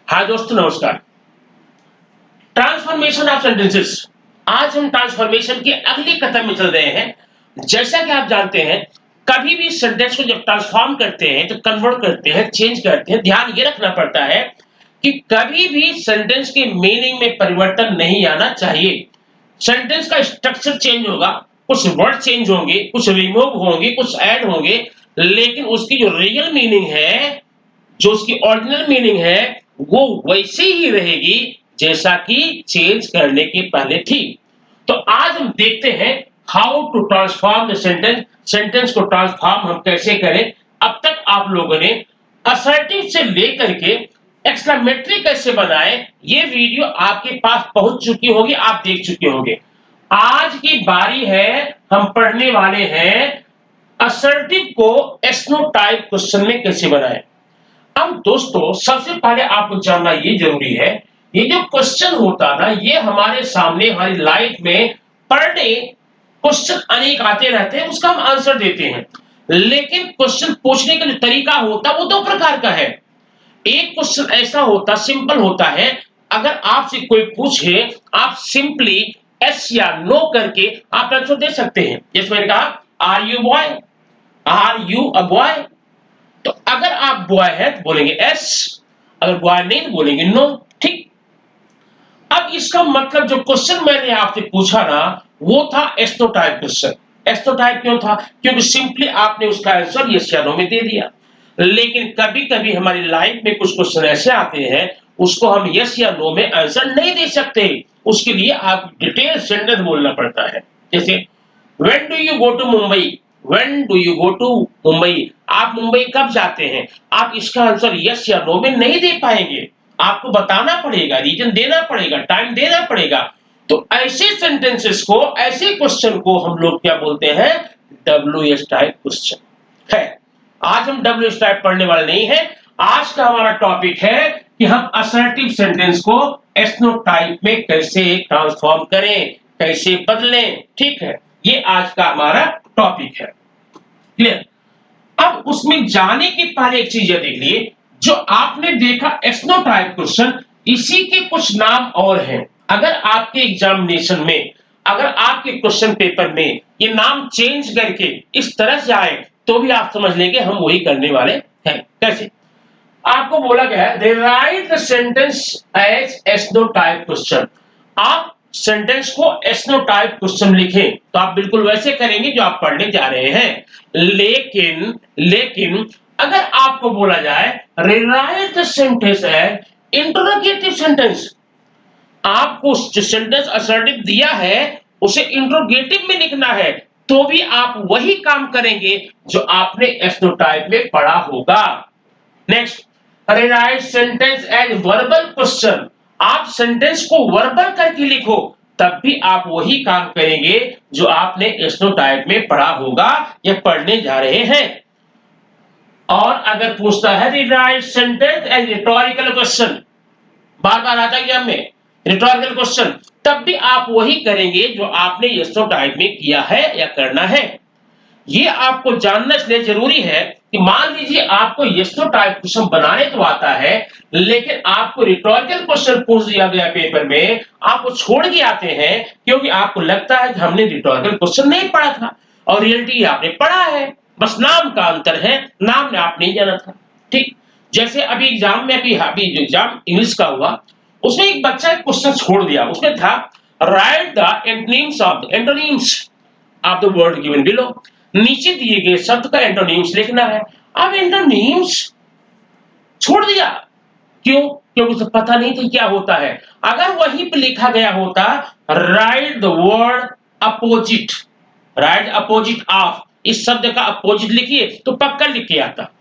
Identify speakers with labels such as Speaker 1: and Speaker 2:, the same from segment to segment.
Speaker 1: हाय दोस्तों, नमस्कार। Transformation of sentences. आज हम ट्रांसफॉर्मेशन के अगले कदम में चल रहे हैं। जैसा कि आप जानते हैं, कभी भी सेंटेंस को जब ट्रांसफॉर्म करते हैं, जब कन्वर्ट करते हैं, चेंज करते हैं, ध्यान ये रखना पड़ता है कि कभी भी सेंटेंस के मीनिंग में परिवर्तन नहीं आना चाहिए। सेंटेंस का स्ट्रक्चर चेंज होगा, कुछ वर्ड चेंज होंगे, कुछ रिमूव होंगे, कुछ ऐड होंगे, लेकिन उसकी जो रियल मीनिंग है, जो उसकी ओरिजिनल मीनिंग है, वो वैसे ही रहेगी जैसा कि चेंज करने के पहले थी। तो आज हम देखते हैं how to transform the sentence. Sentence को ट्रांसफॉर्म हम कैसे करें। अब तक आप लोगों ने असर्टिव से लेकर के एक्सक्लेमेटरी कैसे बनाए, ये वीडियो आपके पास पहुंच चुकी होगी, आप देख चुके होंगे। आज की बारी है, हम पढ़ने वाले हैं असर्टिव को एस्नोटाइप क्वेश्चन में कैसे बनाएं। अब दोस्तों, सबसे पहले आपको जानना ये जरूरी है, ये जो क्वेश्चन होता है ना, ये हमारे सामने हमारी लाइफ में पर डे क्वेश्चन अनेक आते रहते हैं, उसका हम आंसर देते हैं। लेकिन क्वेश्चन पूछने का जो तरीका होता है वो दो प्रकार का है। एक क्वेश्चन ऐसा होता, सिंपल होता है, अगर आपसे कोई पूछे, आप सिंपली यस या नो करके आप आंसर दे सकते हैं। जैसे मैंने कहा, are you boy, are you a boy. तो अगर आप बॉय है तो बोलेंगे एस, अगर बॉय नहीं तो बोलेंगे नो। ठीक। अब इसका मतलब जो क्वेश्चन मैंने आपसे पूछा ना, वो था एस्नोटाइप क्वेश्चन। एस्नोटाइप क्यों था? क्योंकि सिंपली आपने उसका आंसर यस या नो में दे दिया। लेकिन कभी कभी हमारी लाइफ में कुछ क्वेश्चन ऐसे आते हैं, उसको हम यस या नो में आंसर नहीं दे सकते। उसके लिए आप डिटेल सेंटेंस बोलना पड़ता है। जैसे, When do you go to Mumbai? When do you go to Mumbai? आप मुंबई कब जाते हैं? आप इसका आंसर यस या नो में नहीं दे पाएंगे। आपको बताना पड़ेगा, रीजन देना पड़ेगा, टाइम देना पड़ेगा। तो ऐसे सेंटेंसेस को, ऐसे क्वेश्चन को हम लोग क्या बोलते हैं? डब्ल्यू एस टाइप क्वेश्चन है। आज हम डब्ल्यू एस टाइप पढ़ने वाले नहीं है। आज का हमारा टॉपिक है कि हम असर्टिव सेंटेंस को एस्नोटाइप में कैसे ट्रांसफॉर्म करें, कैसे बदलें। ठीक है, ये आज का हमारा टॉपिक है। क्लियर? अब उसमें जाने के पहले एक चीज ये देख लिए, जो आपने देखा एस्नोटाइप क्वेश्चन, इसी के कुछ नाम और हैं। अगर आपके एग्जामिनेशन में, अगर आपके क्वेश्चन पेपर में ये नाम चेंज करके इस तरह से आए, तो भी आप समझ लेंगे हम वही करने वाले हैं। कैसे? आपको बोला गया है, rewrite the sentence as yes no type question. आप सेंटेंस को एस्नोटाइप क्वेश्चन लिखें, तो आप बिल्कुल वैसे करेंगे जो आप पढ़ने जा रहे हैं। लेकिन लेकिन अगर आपको बोला जाए rewrite the sentence as interrogative sentence, आपको जो सेंटेंस असर्टिव दिया है उसे इंटरोगेटिव में लिखना है, तो भी आप वही काम करेंगे जो आपने एस्नोटाइप में पढ़ा होगा। Next, rewrite sentence as verbal question. आप सेंटेंस को वर्बल करके लिखो, तब भी आप वही काम करेंगे जो आपने एस्नोटाइप में पढ़ा होगा या पढ़ने जा रहे हैं। और अगर पूछता है rewrite sentence as rhetorical question, बार बार आता है एग्जाम में रिटोरिकल क्वेश्चन, तब भी आप वही करेंगे जो आपने एस्नोटाइप में किया है या करना है। ये आपको जानना इसलिए जरूरी है कि मान लीजिए आपको एस्नोटाइप क्वेश्चन बनाने तो आता है, लेकिन आपको रिटोरिकल क्वेश्चन पूछ दिया गया पेपर में, आपको छोड़ के आते हैं क्योंकि आपको लगता है कि हमने रिटोरिकल क्वेश्चन नहीं पढ़ा था, और रियलिटी आपने पढ़ा है, बस नाम का अंतर है, नाम ने आप नहीं जाना था। ठीक। जैसे अभी एग्जाम में, अभी जो एग्जाम इंग्लिश का हुआ, उसमें एक बच्चा एक क्वेश्चन छोड़ दिया। उसमें था, right the antonyms of the word given below. नीचे दिए गए शब्द का एंटोनिम्स लिखना है। अब एंटोनिम्स छोड़ दिया, क्यों? क्योंकि उसे पता नहीं था क्या होता है। अगर वहीं पे लिखा गया होता, right the word opposite, right opposite of, इस शब्द का अपोजिट लिखिए, तो पक्का लिख के आता।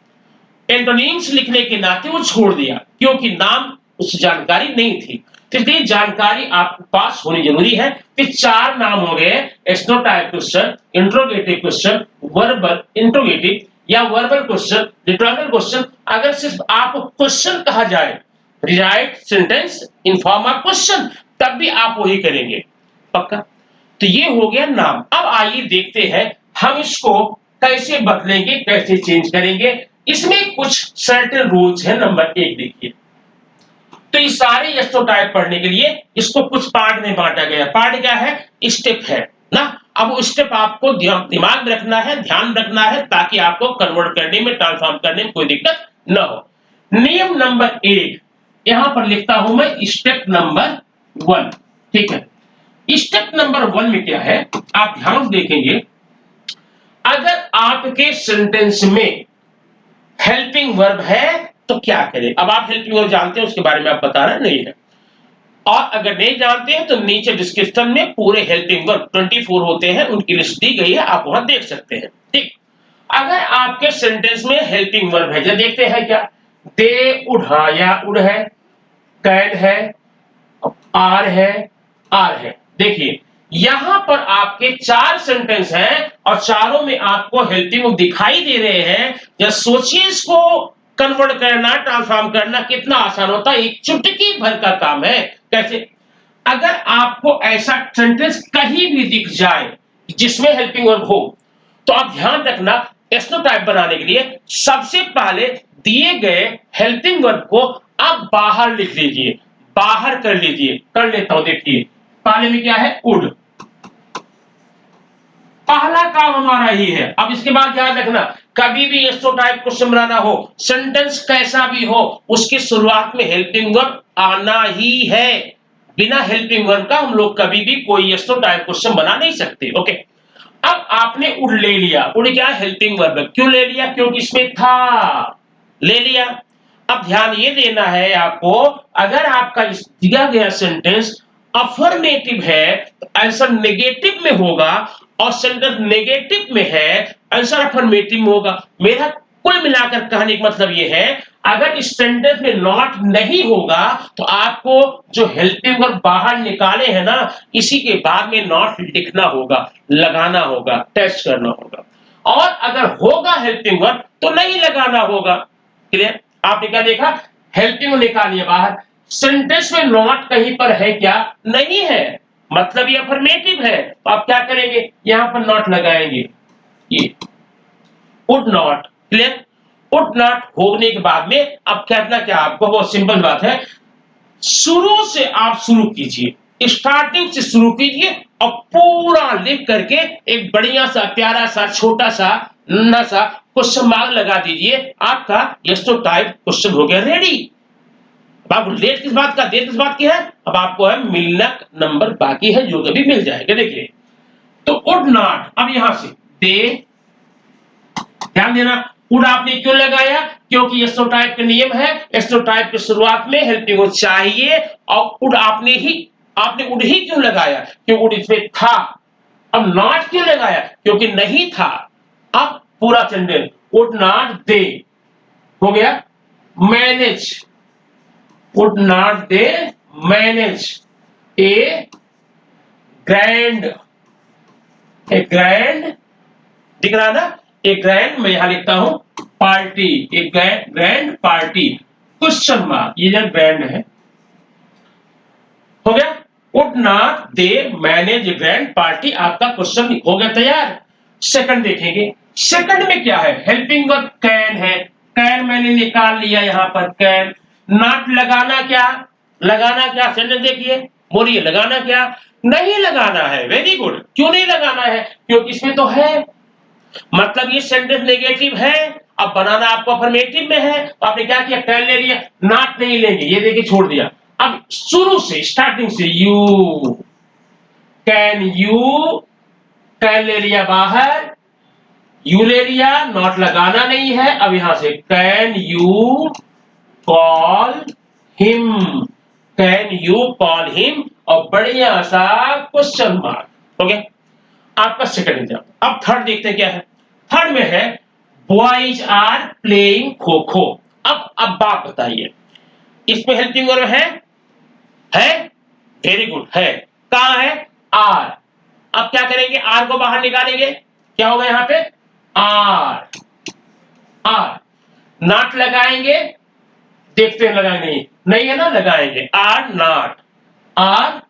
Speaker 1: एंटोनिम्स लिखने के नाते वो छोड़ दिया, क्योंकि नाम उस जानकारी नहीं थी। तो इसलिए जानकारी आपके पास होनी जरूरी है। फिर चार नाम हो गए, yes no type question, interrogative question, verbal interrogative या वर्बल क्वेश्चन, रिटोरिकल क्वेश्चन। अगर सिर्फ आपको क्वेश्चन कहा जाए, write sentence in form of question, तब भी आप वही करेंगे। पक्का? तो ये हो गया नाम। अब आइए देखते हैं हम इसको कैसे बदलेंगे, कैसे चेंज करेंगे। इसमें कुछ सर्टेन रूल्स हैं। नंबर एक देखिए, तो ये सारे यस्तो टाइप पढ़ने के लिए इसको कुछ पार्ट में बांटा गया। पार्ट क्या है? स्टेप है ना। अब वो स्टेप आपको दिमाग में रखना है, ध्यान रखना है, ताकि आपको कन्वर्ट करने में, ट्रांसफॉर्म करने में कोई दिक्कत न हो। नियम नंबर 1 यहां पर लिखता हूं मैं, स्टेप नंबर 1। ठीक है, स्टेप नंबर 1 में क्या है आप ध्यान से देखेंगे। अगर आपके सेंटेंस में हेल्पिंग वर्ब है तो क्या करें। अब आप हेल्पिंग वर्ब जानते हैं, उसके बारे में आप बता रहे नहीं है, और अगर नहीं जानते हैं तो नीचे डिस्क्रिप्शन में पूरे हेल्पिंग वर्ब 24 होते हैं, उनकी लिस्ट दी गई है, आप वहां देख सकते हैं। ठीक, अगर आपके सेंटेंस में हेल्पिंग वर्ब है, जब देखते हैं क्या, दे उड़ाया, उड़ है, कैन है, आर है। देखिए यहां पर आपके 4 सेंटेंस हैं और चारों में आपको हेल्पिंग वर्ब दिखाई दे रहे हैं। या सोचिए, इसको कन्वर्ट करना, ट्रांसफॉर्म करना कितना आसान होता है, एक चुटकी भर का काम है। कैसे? अगर आपको ऐसा सेंटेंस कहीं भी दिख जाए जिसमें हेल्पिंग वर्ब हो, तो आप ध्यान रखना, एस्नोटाइप बनाने के लिए सबसे पहले दिए गए हेल्पिंग वर्ब को आप बाहर लिख लीजिए, बाहर कर लीजिए। कर लेता हूं, देखिए पहले में क्या है, उड, पहला काम हमारा ही है। अब इसके बाद याद रखना, कभी भी एस्नोटाइप क्वेश्चन बनाना हो, सेंटेंस कैसा भी हो, उसकी शुरुआत में हेल्पिंग वर्ब आना ही है। बिना हेल्पिंग वर्ब का हम लोग कभी भी कोई एस्नोटाइप क्वेश्चन बना नहीं सकते। ओके, अब आपने उड़ ले लिया, उड़ क्या हेल्पिंग वर्ब है, क्यों ले लिया, क्योंकि इसमें था, ले लिया। अब ध्यान ये देना है आपको, अगर आपका इस दिया गया सेंटेंस अफर्मेटिव है तो आंसर नेगेटिव में होगा, और सेंटेंस नेगेटिव में है आंसर अफर्मेटिव में होगा। मेरा कुल मिलाकर कहने का मतलब ये है, अगर इस सेंटेंस में नॉट नहीं होगा तो आपको जो हेल्पिंग वर्ब बाहर निकाले हैं ना, इसी के बाद में नॉट लिखना होगा, लगाना होगा, टेस्ट करना होगा। और अगर होगा हेल्पिंग वर्ब तो नहीं लगाना होगा। क्लियर? आपने क्या देखा, हेल्पिंग निकालिए बाहर, सेंटेंस में नॉट कहीं पर है क्या, नहीं है, मतलब ये अफर्मेटिव है, तो आप क्या करेंगे, यहां पर नॉट लगाएंगे, ये would not. Clear? Would not होने के बाद में अब कहना क्या आपको, बहुत सिंपल बात है, शुरू से आप शुरू कीजिए, स्टार्टिंग से शुरू कीजिए और पूरा लिख करके एक बढ़िया सा, प्यारा सा, छोटा सा, नन्हा सा क्वेश्चन मार्क लगा दीजिए। आपका यस तो टाइप क्वेश्चन हो गया रेडी। अब आपको लेट किस बात का, देर किस बात की है, अब आपको है मिलना नंबर बाकी है, जो कभी मिल जाएगा। देखिए, तो वुड नॉट, अब यहां से दे, ध्यान देना, वुड आपने क्यों लगाया, क्योंकि एस्ट्रोटाइप का नियम है, एस्ट्रोटाइप की शुरुआत में हेल्पिंग वर्ब चाहिए, और वुड आपने वुड ही क्यों लगाया, क्योंकि वुड इसमें था। अब नॉट क्यों लगाया, क्योंकि नहीं था। अब पूरा सेंटेंस, वुड नॉट दे, हो गया manage, would not they manage A grand, A grand, दिख रहा ना, ए ग्रैंड, मैं यहां लिखता हूं पार्टी, ए ग्रैंड पार्टी, क्वेश्चन मार्क, ये जो ग्रैंड है, हो गया, would not they manage A grand party, आपका क्वेश्चन हो गया तैयार। सेकंड देखेंगे, सेकंड में क्या है, हेल्पिंग वर्ब कैन है, कैन मैंने निकाल लिया यहां पर, कैन। नॉट लगाना क्या, लगाना क्या, सेंटेंस देखिए, बोलिए लगाना क्या, नहीं लगाना है। वेरी गुड, क्यों नहीं लगाना है, क्योंकि इसमें तो है, मतलब ये सेंटेंस नेगेटिव है, अब बनाना आपको अफर्मेटिव में है, तो आपने क्या किया, कैन ले लिया, नॉट नहीं लेंगे, ये देखिए छोड़ दिया। अब शुरू से, स्टार्टिंग से, यू कैन, यू कैन ले लिया बाहर, यू ले लिया, नॉट लगाना नहीं है। अब यहां से can you call him, can you call him, और बढ़िया सा क्वेश्चन मार्क। ओके, आपका सेकंड एग्जाम। अब थर्ड देखते हैं क्या है। थर्ड में है बॉयज आर प्लेइंग खो खो। अब बात बताइए, इसमें हेल्पिंग वर्ब है, वेरी गुड है, कहां है, आर। अब क्या करेंगे, आर को बाहर निकालेंगे, क्या होगा यहां पे, आर, आर। नॉट लगाएंगे, देखते हैं लगाएंगे, नहीं नहीं है ना, लगाएंगे, आर नॉट, आर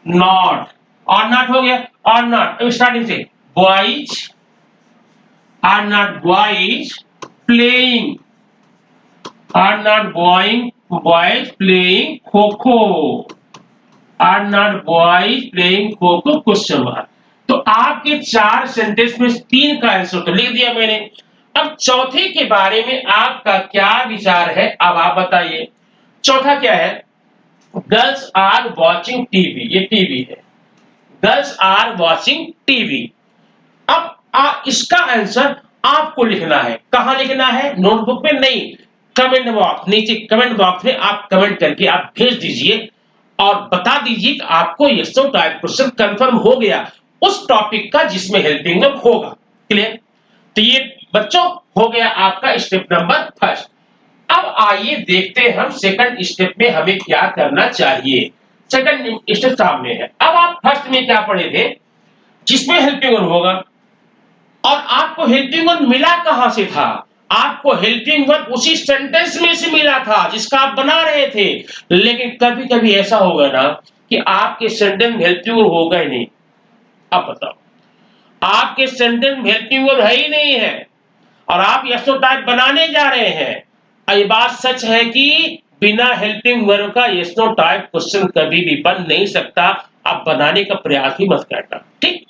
Speaker 1: नॉट, और नॉट हो गया, और नॉट स्टार्टिंग से, boys are not boys playing, are not boing boys playing kho kho, are not boys playing kho खो, क्वेश्चन मार्क। तो आपके 4 सेंटेंस में 3 का आंसर तो लिख दिया मैंने। अब चौथे के बारे में आपका क्या विचार है, अब आप बताइए। चौथा क्या है? गर्ल्स आर वॉचिंग टीवी, ये टीवी है, गर्ल्स आर वॉचिंग टीवी। अब इसका आंसर आपको लिखना है। कहां लिखना है? नोटबुक में नहीं, कमेंट बॉक्स, नीचे कमेंट बॉक्स में आप कमेंट करके आप भेज दीजिए और बता दीजिए कि आपको yes no type question confirm हो गया उस टॉपिक का जिसमें हेल्पिंग वर्ब होगा। क्लियर? तो ये बच्चों हो गया आपका स्टेप नंबर फर्स्ट। अब आइए देखते हैं हम सेकंड स्टेप में हमें क्या करना चाहिए। सेकंड स्टेप सामने है। अब आप फर्स्ट में क्या पढ़े थे? जिसमें हेल्पिंग वर्ब होगा, और आपको हेल्पिंग वर्ब मिला कहां से था? आपको हेल्पिंग वर्ब उसी सेंटेंस में से मिला था जिसका आप बना रहे थे। लेकिन कभी कभी ऐसा होगा ना कि आपके सेंटेंस में हेल्पिंग वर्ब होगा ही नहीं। अब बताओ, आपके सेंटेंस में हेल्पिंग वर्ब है ही नहीं है और आप यस नो टाइप बनाने जा रहे हैं। ये बात सच है कि बिना हेल्पिंग वर्ब का यस नो टाइप क्वेश्चन कभी भी बन नहीं सकता। आप बनाने का प्रयास भी मत करना, ठीक?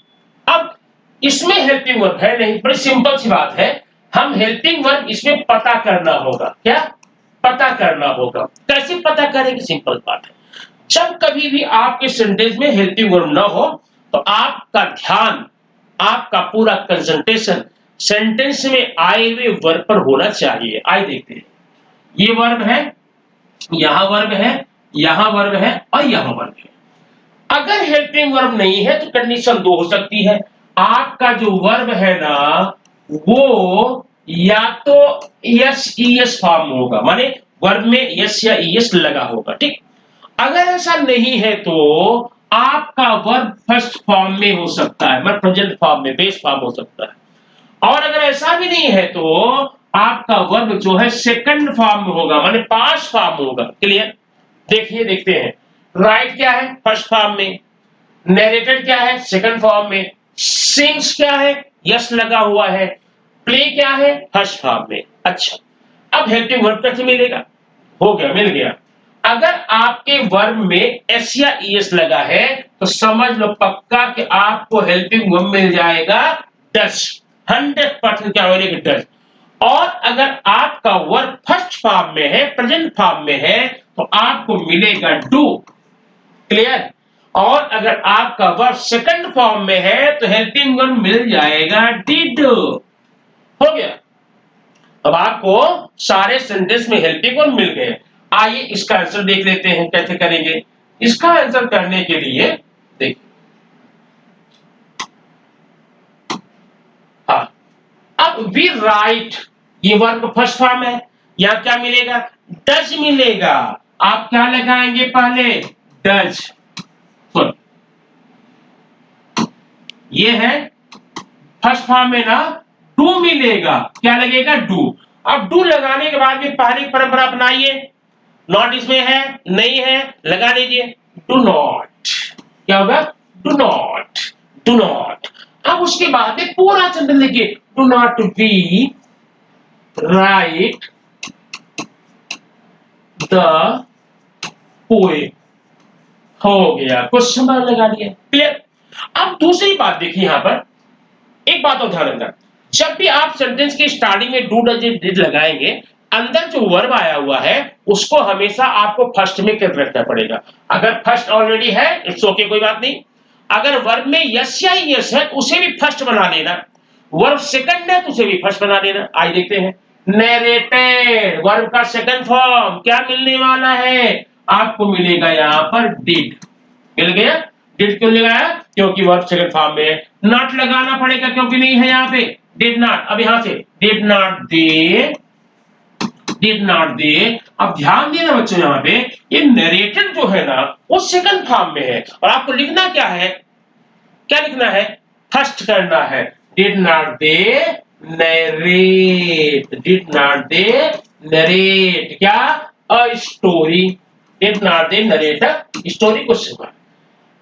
Speaker 1: अब इसमें हेल्पिंग वर्ब है नहीं, बड़ी सिंपल सी बात है। हम हेल्पिंग वर्ब इसमें पता करना होगा। क्या पता करना होगा? कैसे पता करेंगे? सिंपल बात है, जब कभी भी आपके सेंटेंस में हेल्पिंग वर्ब ना हो तो आपका ध्यान, आपका पूरा कंसंट्रेशन सेंटेंस में आए हुए वर्ब पर होना चाहिए। आइए देखते हैं। ये वर्ब है, यहां वर्ब है, यहां वर्ब है और यहां वर्ब है। अगर हेल्पिंग वर्ब नहीं है तो कंडीशन 2 हो सकती है। आपका जो वर्ब है ना वो या तो यस ईएस फॉर्म में होगा, माने वर्ब में यस या ईएस लगा होगा, ठीक? अगर ऐसा नहीं है तो आपका वर्ब फर्स्ट फॉर्म में हो सकता है, मतलब प्रेजेंट फॉर्म में, बेस फॉर्म हो सकता है। और अगर ऐसा भी नहीं है तो आपका वर्ब जो है सेकंड फॉर्म में होगा, माने पास्ट फॉर्म होगा। क्लियर? देखिए, देखते हैं। राइट क्या है? फर्स्ट फॉर्म में। नैरेटेड क्या है? सेकंड फॉर्म में। सिंग्स क्या है? यस लगा हुआ है। प्ले क्या है? फर्स्ट फॉर्म में। अच्छा, अब हेल्पिंग वर्ब कैसे मिलेगा? हो गया, मिल गया। अगर आपके वर्ब में एस या ईएस लगा है तो समझ लो पक्का कि आपको हेल्पिंग वर्ब मिल जाएगा डज। 100% क्या मिलेगा? डज। और अगर आपका वर्ब फर्स्ट फॉर्म में है, प्रेजेंट फॉर्म में है, तो आपको मिलेगा डू। क्लियर? और अगर आपका वर्ब सेकंड फॉर्म में है तो हेल्पिंग वर्ब मिल जाएगा डिड। हो गया। अब आपको सारे सेंटेंस में हेल्पिंग वर्ब मिल गए। आइए इसका आंसर देख लेते हैं कैसे करेंगे। इसका आंसर करने के लिए देखिए, हाँ, अब वी राइट, ये वर्ब फर्स्ट फॉर्म है, यहां क्या मिलेगा? डज मिलेगा। आप क्या लगाएंगे पहले? डज। ये है फर्स्ट फॉर्म में ना, डू मिलेगा। क्या लगेगा? डू। अब डू लगाने के बाद में पहली परंपरा अपनाइए। नॉट इसमें है, नहीं है, लगा दीजिए डू नॉट। क्या होगा? Do not, do not. अब उसके बाद में पूरा सेंटेंस लिखिए। Do not be right the poem. हो गया, क्वेश्चन मार्क लगा दिया। क्लियर? अब दूसरी बात देखिए, यहां पर एक बात और ध्यान रखना। जब भी आप सेंटेंस की स्टार्टिंग में डू डज डिड लगाएंगे, अंदर जो वर्ब आया हुआ है उसको हमेशा आपको फर्स्ट में कर रखना पड़ेगा। अगर फर्स्ट ऑलरेडी है इट्स ओके, कोई बात नहीं। अगर वर्ब में यस या यस है तो उसे भी फर्स्ट बना देना। वर्ब सेकंड है तो उसे भी फर्स्ट बना देना। आइए देखते हैं। नैरेटेड वर्ब का सेकंड फॉर्म क्या मिलने वाला है? आपको मिलेगा यहां पर डिड। मिल गया। डिड क्यों लगाया? क्योंकि वर्ब सेकंड फॉर्म में है। नॉट लगाना पड़ेगा क्योंकि नहीं है यहां पे। डिड नॉट, अब यहां से did not they, did not दे। अब ध्यान देना बच्चों, यहां पे ये नरेटेड जो है ना वो सेकंड फॉर्म में है और आपको लिखना क्या है? क्या लिखना है? फर्स्ट करना है। Did not they narrate, did not they narrate क्या? A story. Did not they narrate a story, question mark.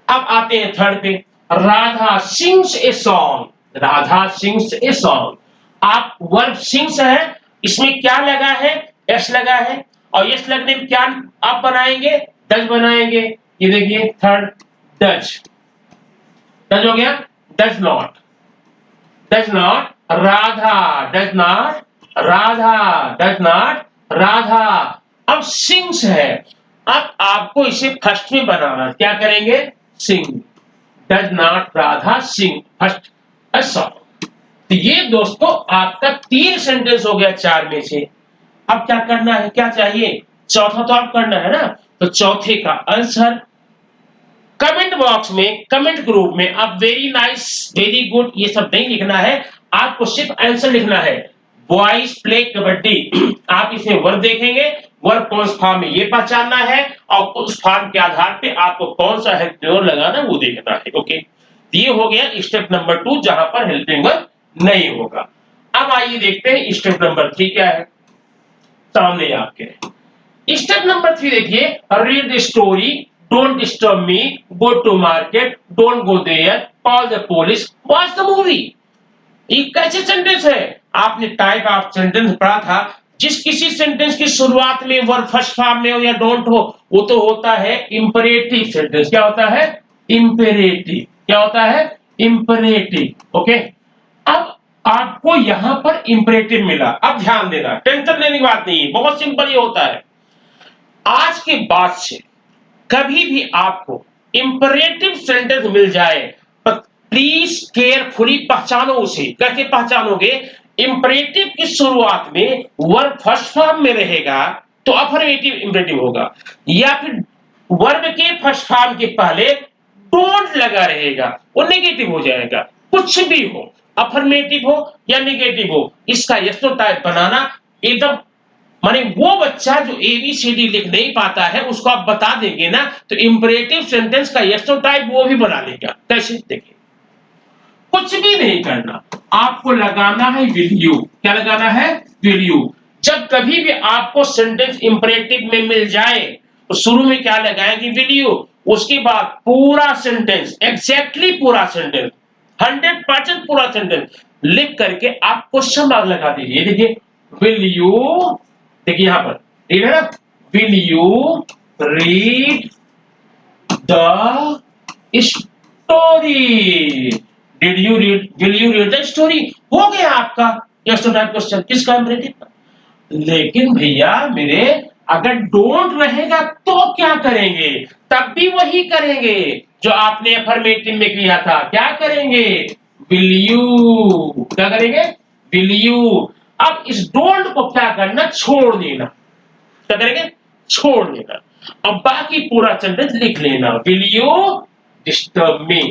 Speaker 1: अब आते हैं थर्ड पे। Radha sings a song, Radha sings a song. आप वर्ब सिंग्स है, इसमें क्या लगा है? एस लगा है। और यस लगने में क्या आप बनाएंगे, डज बनाएंगे। ये देखिए थर्ड डज, डज हो गया, does not, does not Radha, does not Radha, does not Radha. अब सिंग्स है, अब आपको इसे फर्स्ट में बनाना, क्या करेंगे, sing, does not Radha sing first a song. तो ये दोस्तों आपका 3 सेंटेंस हो गया 4 में से। अब क्या करना है, क्या चाहिए, चौथा तो आप करना है ना। तो चौथे का आंसर कमेंट बॉक्स में, कमेंट ग्रुप में आप वेरी नाइस, वेरी गुड ये सब नहीं लिखना है, आपको सिर्फ आंसर लिखना है। Boys play kabaddi. आप इसमें वर्ब देखेंगे, वर्ब कौन सा फॉर्म में ये पहचानना है, और उस फॉर्म के आधार पे आपको कौन सा हेल्पिंग वर्ब लगाना वो देखना है। ओके, ये हो गया स्टेप नंबर 2 जहां पर हेल्पिंग वर्ब नहीं होगा। अब आइए देखते हैं स्टेप नंबर 3 क्या है, सामने आपके। स्टेप नंबर 3 देखिए, read the story, don't disturb me, go to market, don't go there, call the police, watch the movie. ये कैसे सेंटेंस है, आपने टाइप ऑफ सेंटेंस पढ़ा था, जिस किसी सेंटेंस की शुरुआत में वर्ब फर्स्ट फॉर्म में हो या डोंट हो, वो तो होता है इंपेरेटिव सेंटेंस। क्या होता है, इंपेरेटिव। क्या होता है, इंपेरेटिव। ओके, अब आपको यहां पर इंपेरेटिव मिला। अब ध्यान देना, टेंशन लेने की बात नहीं है, बहुत सिंपल ये होता है। आज के बाद से कभी भी आपको इंपेरेटिव सेंटेंस मिल जाए, प्लीज केयरफुली पहचानो उसे। कैसे पहचानोगे, इंपेरेटिव की शुरुआत में वर्ब फर्स्ट फॉर्म में रहेगा तो अफर्मेटिव इंपेरेटिव होगा, या फिर वर्ब के फर्स्ट फॉर्म के पहले डोंट लगा रहेगा, वो नेगेटिव हो जाएगा। कुछ भी हो, अफर्मेटिव हो या नेगेटिव हो, इसका यस नो टाइप बनाना एकदम, माने वो बच्चा जो एबीसीडी लिख नहीं पाता है उसको आप बता देंगे ना, तो इंपेरेटिव सेंटेंस का यस नो टाइप वो भी बना लेगा। कैसे, देखिए, कुछ भी नहीं करना, आपको लगाना है विल यू। क्या लगाना है, विल यू। जब कभी भी आपको सेंटेंस इंपेरेटिव में मिल जाए तो शुरू में क्या लगाएंगे, विल यू, उसके बाद पूरा सेंटेंस, एग्जैक्टली पूरा सेंटेंस, 100% पूरा सेंटेंस लिख करके आप क्वेश्चन मार्क लगा दीजिए। देखिए, विल यू, देखिए यहां पर, ठीक है ना, will you read the story, did you read, will you read the story, हो गया आपका यस नो टाइप क्वेश्चन। किसका, इंपेरेटिव का। लेकिन भैया मेरे, अगर डोंट रहेगा तो क्या करेंगे, तब भी वही करेंगे जो आपने अफर्मेटिव में किया था। क्या करेंगे, विल यू, क्या करेंगे, विल यू। अब इस डोंट को क्या करना, छोड़ देना। क्या करेंगे, छोड़ देना। अब बाकी पूरा सेंटेंस लिख लेना, will you disturb me,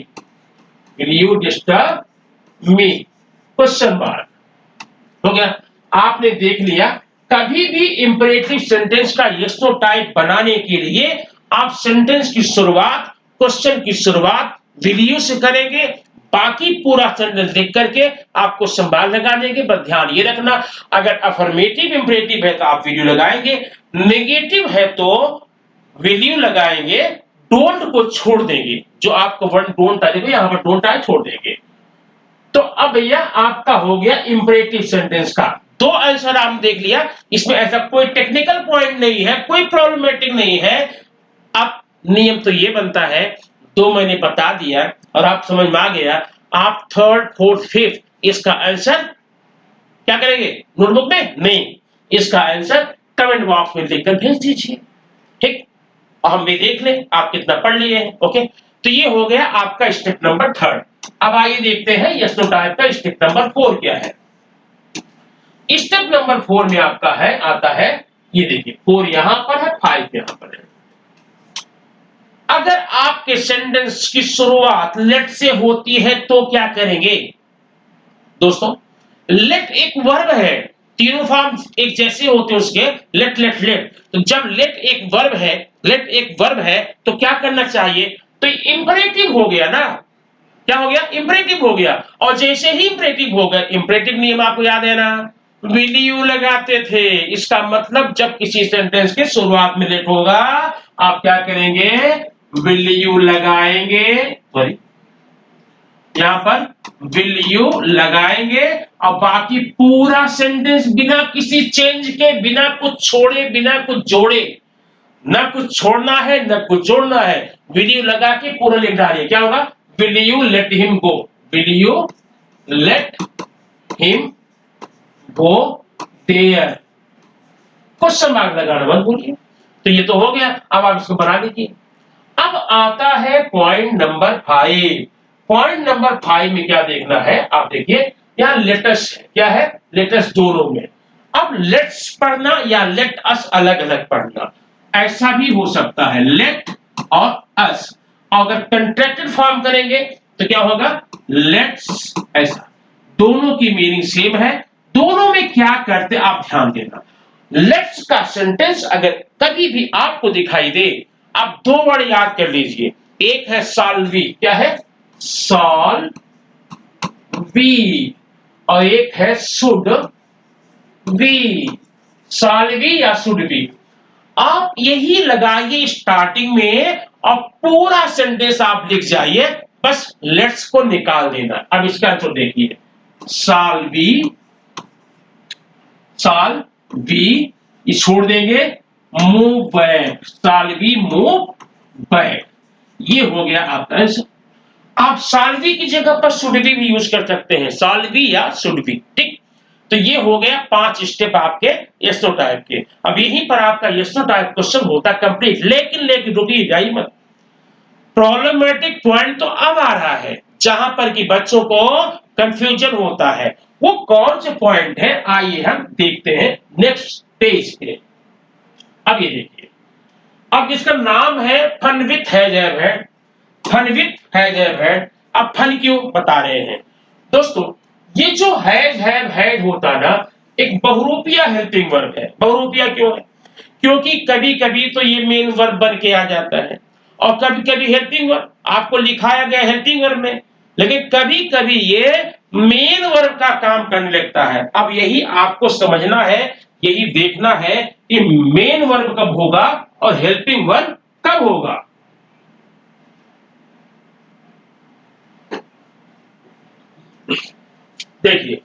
Speaker 1: will you disturb me, question mark. हो गया, आपने देख लिया। कभी भी इंपेरेटिव सेंटेंस का यस नो टाइप बनाने के लिए आप सेंटेंस की शुरुआत, क्वेश्चन की शुरुआत विल यू से करेंगे, बाकी पूरा सेंटेंस लिख करके आपको संभाल लगा देंगे। बस ध्यान ये रखना, अगर अफर्मेटिव इंपेरेटिव है तो आप विल यू लगाएंगे, नेगेटिव है तो विल यू लगाएंगे, डोंट को छोड़ देंगे। जो आपको वर्ड डोंट आएगा यहां पर डोंट आए छोड़ देंगे। तो अब भैया आपका हो गया इंपेरेटिव सेंटेंस का 2 आंसर आपने देख लिया। इसमें ऐसा कोई टेक्निकल पॉइंट नहीं है, कोई प्रॉब्लमेटिक नहीं है। अब नियम तो ये बनता है, 2 मैंने बता दिया और आप समझ में आ गया, आप थर्ड फोर्थ फिफ्थ इसका आंसर क्या करेंगे, नोटबुक में नहीं, इसका आंसर कमेंट बॉक्स में लिखकर भेज दीजिए। ठीक, और हम भी देख लें आप कितना पढ़ लिए हैं। ओके, तो ये हो गया आपका स्टेप नंबर 3। अब आइए देखते हैं यस नो टाइप का स्टेप नंबर 4 क्या है। स्टेप नंबर 4 में आपका है, आता है, ये देखिए 4 यहां पर है, 5 यहां पर है। अगर आपके सेंटेंस की शुरुआत लेट से होती है तो क्या करेंगे दोस्तों, लेट एक वर्ब है, तीनों फॉर्म एक जैसे होते हैं उसके, लेट लेट लेट। तो जब लेट एक वर्ब है, लेट एक वर्ब है तो क्या करना चाहिए, तो इंपेरेटिव हो गया ना। क्या हो गया, इंपेरेटिव हो गया। और जैसे ही इंपेरेटिव हो गया, इंपेरेटिव नियम आपको याद है ना, विल यू लगाते थे। इसका मतलब जब किसी सेंटेंस के शुरुआत में लेट होगा आप क्या करेंगे, विल यू लगाएंगे, सॉरी, यहां पर विल यू लगाएंगे और बाकी पूरा सेंटेंस बिना किसी चेंज के, बिना कुछ छोड़े, बिना कुछ जोड़े, ना कुछ छोड़ना है ना कुछ जोड़ना है, विल यू लगा के पूरा लिख डालिए। क्या होगा? Will you let him go, will you let him go there. Question mark लगाना मत भूलिए। तो ये तो हो गया, अब आप इसको बना लीजिए। अब आता है पॉइंट नंबर 5। पॉइंट नंबर 5 में क्या देखना है, आप देखिए यहां लेटेस्ट है, क्या है? लेटेस्ट दोनों में। अब लेट्स पढ़ना या लेट अस अलग अलग पढ़ना, ऐसा भी हो सकता है, लेट और अस। अगर कंट्रैक्टेड फॉर्म करेंगे तो क्या होगा? लेट्स, ऐसा। दोनों की मीनिंग सेम है, दोनों में क्या करते आप ध्यान देना। लेट्स का सेंटेंस अगर कभी भी आपको दिखाई दे, आप दो वर्ड याद कर लीजिए। एक है सॉल्वी, क्या है? सॉल्व वी, और एक है शुड वी। सॉल्वी या शुड वी, आप यही लगाइए स्टार्टिंग में और पूरा सेंटेंस आप लिख जाइए, बस लेट्स को निकाल देना। अब इसका तो देखिए, सॉल्वी, साल वी, ये छोड़ देंगे, मूव बैक, साल वी मूव बैक, ये हो गया आपका आंसर। आप सालवी की जगह पर शुड बी भी यूज कर सकते हैं, सालवी या शुड बी, ठीक। तो ये हो गया 5 स्टेप आपके यस नो टाइप के। अब यहीं पर आपका यस नो टाइप क्वेश्चन होता कंप्लीट। लेकिन रुकिए, जाइए मत। प्रॉब्लमेटिक पॉइंट तो अब आ रहा है, जहां पर कि बच्चों को कंफ्यूजन होता है। वो कौन से पॉइंट है, आइए हम देखते हैं नेक्स्ट पेज पे। अब ये देखिए, अब जिसका नाम है fun with has have had, fun with has have had. अब फन क्यों बता रहे हैं दोस्तों? ये जो हैज हैव हैड होता ना, एक बहुरूपिया हेल्पिंग वर्ब है। बहुरूपिया क्यों है? क्योंकि कभी कभी तो ये मेन वर्ब बन के आ जाता है, और कभी कभी हेल्पिंग वर्ब आपको लिखाया गया हेल्पिंग वर्ब में, लेकिन कभी कभी ये मेन वर्ब का काम करने लगता है। अब यही आपको समझना है, यही देखना है कि मेन वर्ब कब होगा और हेल्पिंग वर्ब कब होगा। देखिए,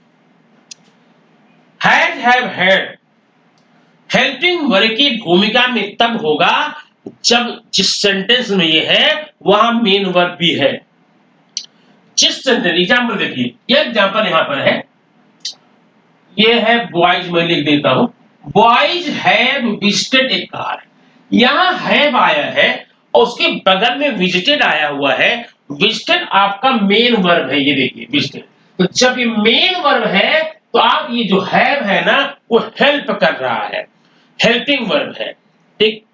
Speaker 1: has have had helping verb की भूमिका में तब होगा जब जिस सेंटेंस में ये है वहां मेन वर्ब भी है। जिस सेंटेंस, एग्जाम्पल देखिए, ये एग्जाम्पल यहां पर है, ये है बॉयज, मैं लिख देता हूं, boys have visited a car. यहां हैव आया है और उसके बगल में विजिटेड आया हुआ है। विजिटेड आपका मेन वर्ब है, ये देखिए विजिटेड। तो जब ये मेन वर्ब है तो आप ये जो हैव है ना, वो हेल्प कर रहा है, हेल्पिंग वर्ब है, ठीक।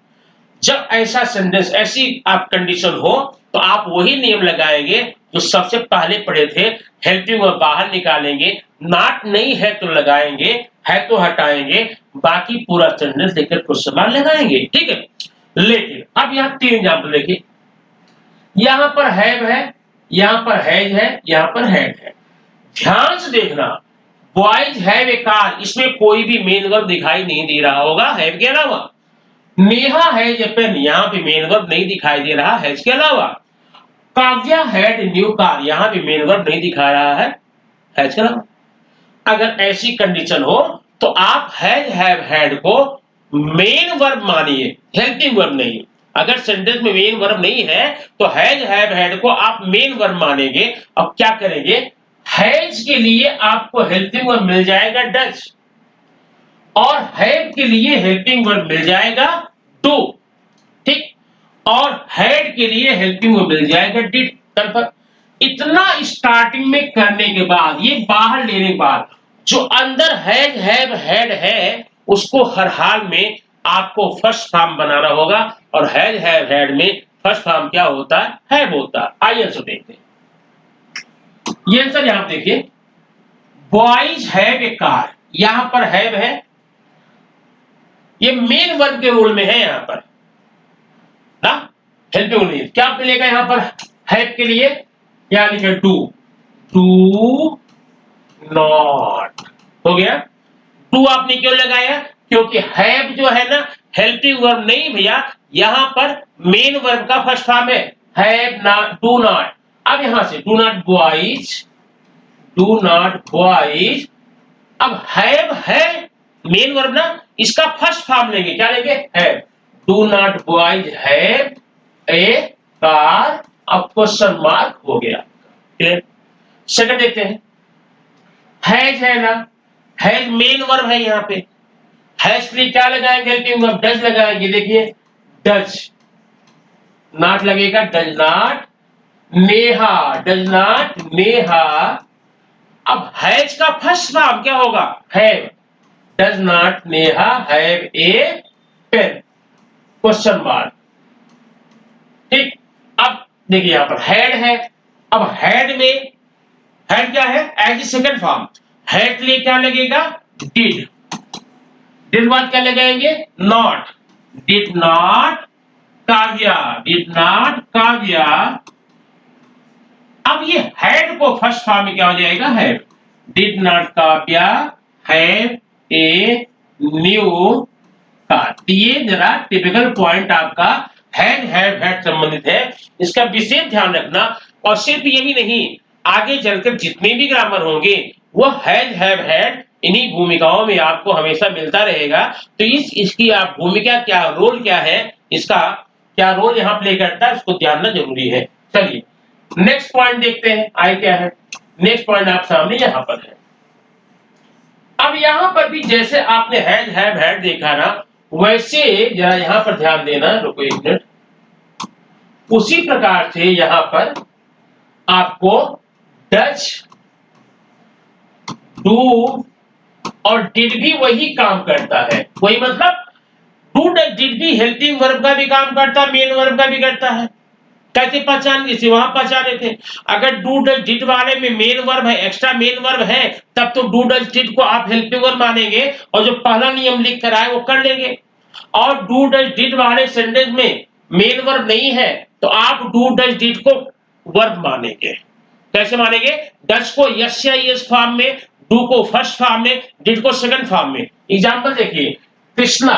Speaker 1: जब ऐसा सेंटेंस, ऐसी आप कंडीशन हो, तो आप वही नियम लगाएंगे जो सबसे पहले पढ़े थे। हेल्पिंग वर्ब बाहर निकालेंगे, नॉट नहीं है तो लगाएंगे, है तो हटाएंगे, बाकी पूरा सेंटेंस लेकर क्वेश्चन मार्क लगाएंगे, ठीक है। लेकिन अब यहाँ 3 एग्जाम्पल देखिए, यहां पर हैव है, यहां पर हैज है, यहां पर हैड है। ध्यान से देखना, बॉयज हैव ए कार, इसमें कोई भी मेन वर्ब दिखाई नहीं दे रहा होगा हैव के अलावा। नेहा हैज ए पेन, यहां पे मेन वर्ब नहीं दिखाई दे रहा हैज के अलावा। काव्या हैड न्यू कार, यहां पे मेन वर्ब नहीं दिखा रहा है हैज के अलावा। अगर ऐसी कंडीशन हो तो आप हैज हैव हैड को मेन वर्ब मानिए, हेल्पिंग वर्ब नहीं। अगर सेंटेंस में मेन वर्ब नहीं है तो हैज हैव हैड को आप मेन वर्ब मानेंगे। अब क्या करेंगे, हैज के लिए आपको हेल्पिंग वर्ब मिल जाएगा डज, और हैव के लिए हेल्पिंग वर्ब मिल जाएगा डू, ठीक। और हैड के लिए हेल्पिंग वर्ब मिल जाएगा डिड। कन्फर्म। इतना स्टार्टिंग में करने के बाद, ये बाहर लेने के बाद, जो अंदर हैज हैव हैड है उसको हर हाल में आपको फर्स्ट फॉर्म बनाना होगा। और हैज हैव हैड में फर्स्ट फॉर्म क्या होता है? हैव होता है। आइए आंसर देखते हैं। ये आंसर यहां देखिए, बॉयज हैव ए कार, यहां पर हैव है, ये मेन वर्ब के रोल में है यहां पर ना, हेल्पिंग नहीं। क्या मिलेगा यहां पर हैव के लिए? क्या लिखे? डू, डू नॉट, हो गया। डू आपने क्यों लगाया? क्योंकि हैव जो है ना, हेल्पिंग वर्ब नहीं भैया, यहां पर मेन वर्ब का फर्स्ट फॉर्म है, हैव नॉट, डू नॉट। अब यहां से do not boys, do not boys. अब हैव है मेन वर्ब ना, इसका फर्स्ट फॉर्म लेंगे, क्या लेंगे? Have. Do not boys have a car. अब क्वेश्चन मार्क हो गया। क्लियर? सेकंड देखते हैं, हैज है ना, हैज मेन वर्ब है यहां पे, हैज के लिए क्या लगाएंगे? हेल्पिंग वर्ब डज लगाएंगे। देखिए डज, नॉट लगेगा does not, Neha does not Neha. अब हैज का फर्स्ट फॉर्म क्या होगा? Have. Does not Neha have a pen? Question mark. ठीक। अब देखिए यहां पर हैड है, अब हैड में हैड क्या है? As a second form. Had के लिए क्या लगेगा? डिड। डिड बाद क्या लगाएंगे? Not. Did not Kavya, did not Kavya. अब ये हैड को फर्स्ट फॉर्म में क्या हो जाएगा? Have. Did not Kavya have a new car. ये जरा टिपिकल पॉइंट आपका हैड हैव हैड संबंधित है, इसका विशेष ध्यान रखना। और सिर्फ यही नहीं, आगे चलकर जितने भी ग्रामर होंगे वो हैज हैव हैड इन्हीं भूमिकाओं में आपको हमेशा मिलता रहेगा। तो इसकी आप भूमिका क्या, रोल क्या है, इसका क्या रोल यहाँ प्ले करता है, उसको जानना जरूरी है। चलिए नेक्स्ट पॉइंट देखते हैं, आए क्या है। नेक्स्ट पॉइंट आप सामने यहां पर है। अब यहां पर भी जैसे आपने हैज हैव हैड देखा ना, वैसे जरा यहां पर ध्यान देना, रुको एक मिनट। उसी प्रकार से यहां पर आपको डज, डू और डिड भी वही काम करता है। वही मतलब डू डज डिड भी हेल्पिंग वर्ब का भी काम करता है, मेन वर्ब का भी करता है। कैसे पहचान, इसे वहां पहचाने थे। अगर डू डज डिड वाले में मेन वर्ब है, एक्स्ट्रा मेन वर्ब है, तब तो डू डज डिड को आप हेल्पिंग वर्ब मानेंगे और जो पहला नियम लिख कर आए वो कर लेंगे। और डू डज डिड वाले सेंटेंस में मेन वर्ब नहीं है तो आप डू डज डिड को वर्ब मानेंगे। कैसे मानेंगे? डज को यस या यस फॉर्म में, डू को फर्स्ट फॉर्म में, डिड को सेकंड फॉर्म में। एग्जांपल देखिए, Krishna,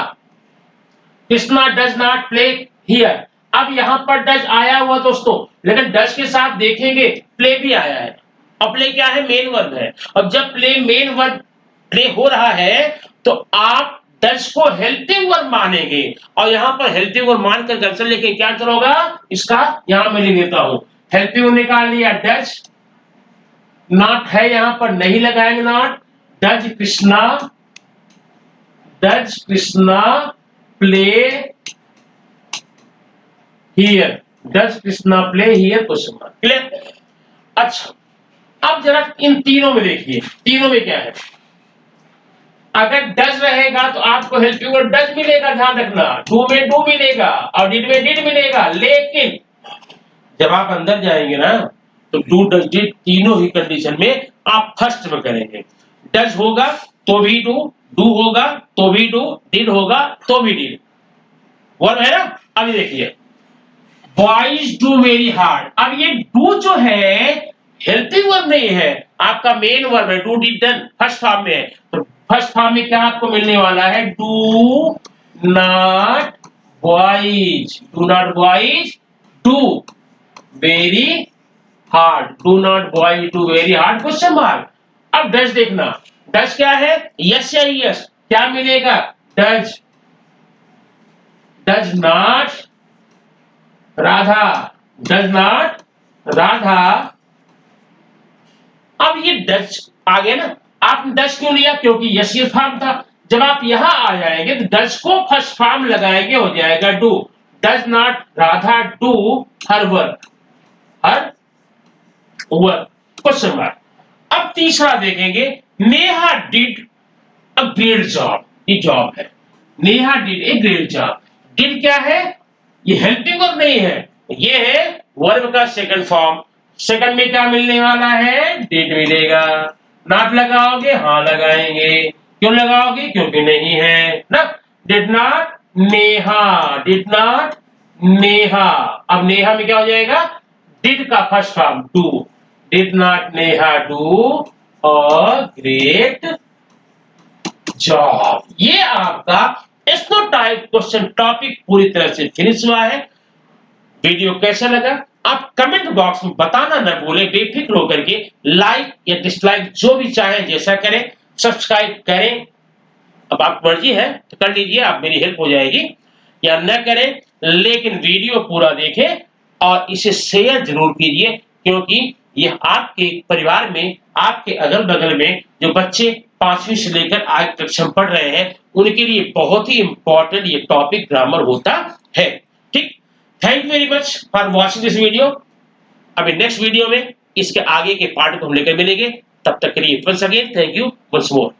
Speaker 1: Krishna does not play here. अब यहां पर डज आया हुआ दोस्तों, लेकिन डज के साथ देखेंगे प्ले भी आया है। अब प्ले क्या है? मेन वर्ब है। और जब प्ले मेन वर्ब प्ले हो रहा है तो आप डज को हेल्पिंग वर्ब मानेंगे। और यहां पर हेल्पिंग वर्ब मानकर आंसर लिखें, क्या करोगा? इसका यहां मैं लिख देता हूं, हेल्पिंग वर्ब निकाल लिया डज, नॉट है यहां पर नहीं लगाएंगे not, does Krishna, does Krishna play here, does Krishna play here? Question mark. Clear? अच्छा, अब जरा इन तीनों में देखिए, तीनों में क्या है। अगर डज रहेगा तो आपको हेल्पिंग वर्ब डज मिलेगा, ध्यान रखना। डू में डू मिलेगा और डिड में डिड मिलेगा। लेकिन जब आप अंदर जाएंगे ना तो डू डज डिड तीनों ही कंडीशन में आप फर्स्ट में करेंगे। डज होगा तो भी डू, डू होगा तो भी डू, डिड होगा तो भी डिड। वर्ब है ना। अभी देखिए, बॉयज डू वेरी हार्ड। अब ये डू जो है हेल्पिंग वर्ब नहीं है, आपका मेन वर्ब है। Do did done first form में है, तो फर्स्ट फॉर्म में क्या आपको मिलने वाला है? Do not boys, do not boys do very hard, do not boys do very hard? Question mark. अब डज देखना, डज क्या है? यस या यस? क्या मिलेगा? Does, does not Radha, does not Radha. अब ये डज आ गया ना। आपने डज क्यों लिया? क्योंकि यस ये फॉर्म था। जब आप यहां आ जाएंगे तो डज को फर्स्ट फॉर्म लगाएंगे, हो जाएगा do. Does not Radha do her work, her work? Question mark. अब तीसरा देखेंगे, Neha did a great job. ये जॉब है, Neha did a great job. Did क्या है? ये हेल्पिंग वर्ब नहीं है, ये है वर्ब का सेकंड फॉर्म। सेकंड में क्या मिलने वाला है? डिड मिलेगा। नॉट लगाओगे? हाँ लगाएंगे। क्यों लगाओगे? क्योंकि नहीं है ना। Did not Neha, did not Neha. अब नेहा में क्या हो जाएगा? डिड का first form do, did not Neha do a great job. ये आपका एस्नो टाइप क्वेश्चन टॉपिक पूरी तरह से फिनिश हुआ है। वीडियो कैसा लगा आप कमेंट बॉक्स में बताना न भूलें, बेफिक्र होकर के लाइक या डिसलाइक जो भी चाहें जैसा करें, सब्सक्राइब करें। अब आपकी मर्जी है तो कर लीजिए, आप मेरी हेल्प हो जाएगी, या न करें, लेकिन वीडियो पूरा देखें और इसे शेयर जरूर कीजिए, क्योंकि यह आपके परिवार में, आपके अगल-बगल में जो बच्चे 5वीं से लेकर आज कक्षा में पढ़ रहे हैं, उनके लिए बहुत ही इम्पोर्टेंट ये टॉपिक ग्रामर होता है। ठीक? Thank you very much for watching this video. अभी नेक्स्ट वीडियो में इसके आगे के पार्ट को हम लेकर मिलेंगे। तब तक के लिए once again thank you once more.